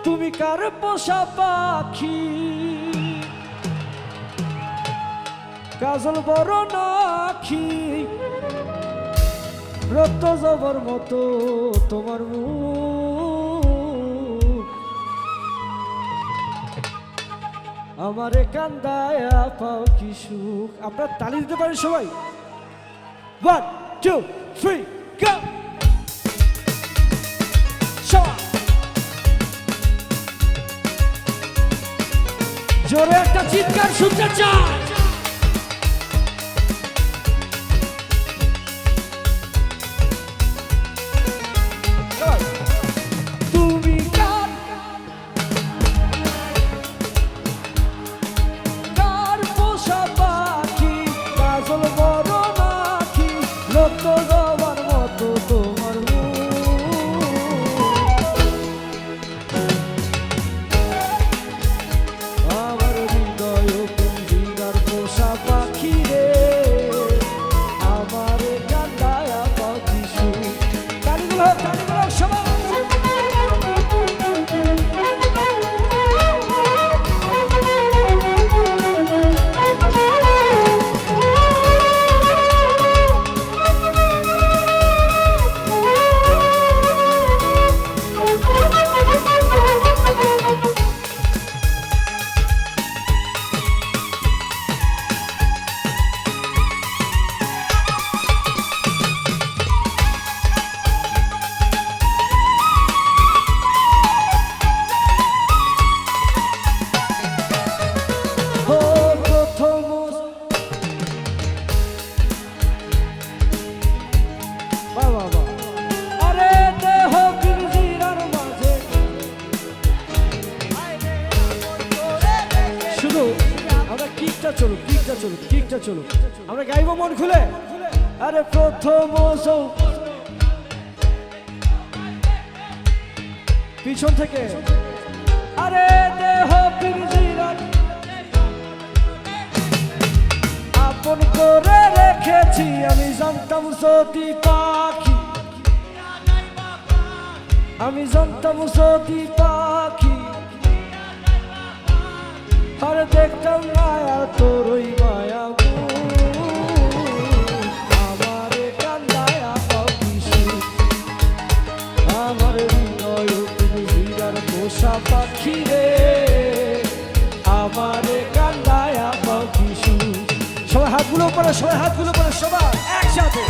তুমি কার পোষা পাখি, কাজল বড় নাখি, রক্ত জবর মতো তোমার মুখ, আমারে কান্দায়া পাও কি সুখ। আপনারা তালি দিতে পারেন সবাই। 1 2 3 গো। জোরে একটা চিৎকার শুনতে চাই। তুমি কার পোষা পাখি, কাজল বড় নাখি, রক্ত জবার মতো তোমার আমার হৃদয় পুঞ্জিরার পোষা পাখি রে, আমার কান্দায়া পাখি সুখ। তালিগুলো সবাই। কিকটা চলো আমরা গাইবো মন খুলে। আরে প্রথম পিছন থেকে, আরে দেহ পিঞ্জিরার আপন করে রেখেছি, আমি জানতাম যদি পাখি, আমি জানতাম যদি পাখি, আর দেখতাম মায়া তোর ওই মায়া, আমারে কান্দায়া পাও কি সুখ, আমার হৃদয় পুঞ্জিরার পোষা পাখি রে, আমারে কান্দায়া পাও কি সুখ। সবাই হাতগুলো পরে, সবাই হাতগুলো পরে, সবাই একসাথে।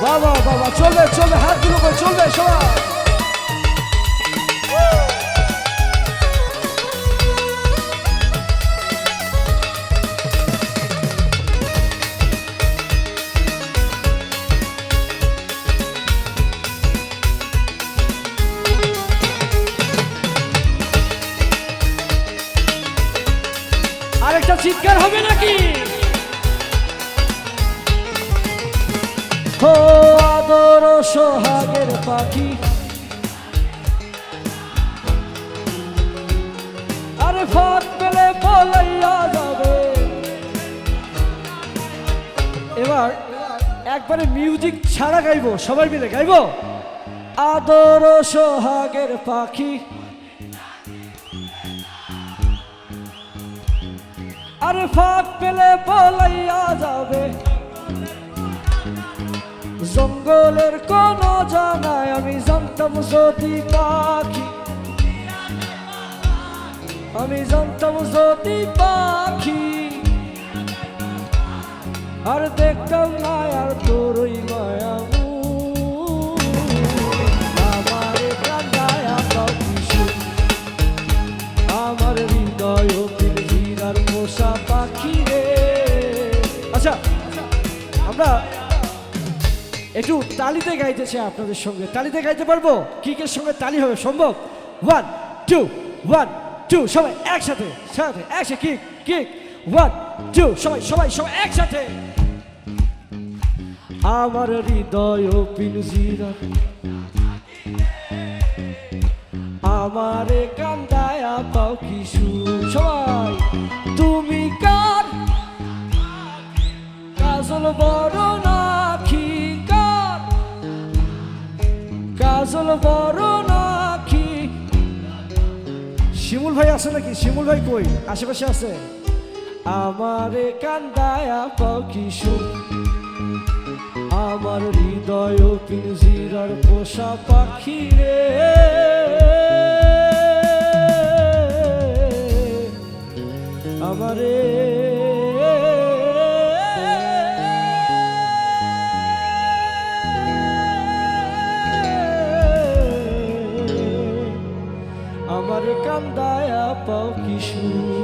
বাবা বাবা চলবে চলবে, হাতগুলো করে চলবে সবাই। আরেকটা চিৎকার হবে নাকি? ও আদর সোহাগের পাখি, আরে ফাঁক পেলে পলাইয়া যাবে। এবার একবারে মিউজিক ছাড়া গাইবো, সবাই মিলে গাইবো। আদর সোহাগের পাখি, আরে ফাঁক পেলে পলাইয়া যাবে, জঙ্গলের কোন জানায়, আমি জানতাম যদি পাখি, আমি জানতাম যদি পাখি, আর দেখতাম না আর তোর ওই মায়া, আমার কান্দায়া পাও কি সুখ, আমার হৃদয় পিঞ্জিরার পোষা পাখি রে। আচ্ছা আমরা একটু তালিতে গাইতেছে আপনাদের সঙ্গে, তালিতে গাইতে পারবো? কিকের সঙ্গে তালি হবে সম্ভব? 1 2 1 2 সবাই একসাথে, সাথে একসাথে কিক কিক 1 2 সবাই সবাই সবাই একসাথে। আমার হৃদয় পিঞ্জিরার, আমারে কান্দায়া পাও কি সুখ। সবাই তুমি কার, কাজল বড় নাখি, কার আসল বড় নাকি। শিমুল ভাই আছে নাকি? শিমুল ভাই কই? আশেপাশে আছে? আমারে কান্দায়া পাও কি সুখ, আমার হৃদয় পিঞ্জিরার পোষা পাখি রে। আমারে আমারে কান্দায়া পাও কি সুখ।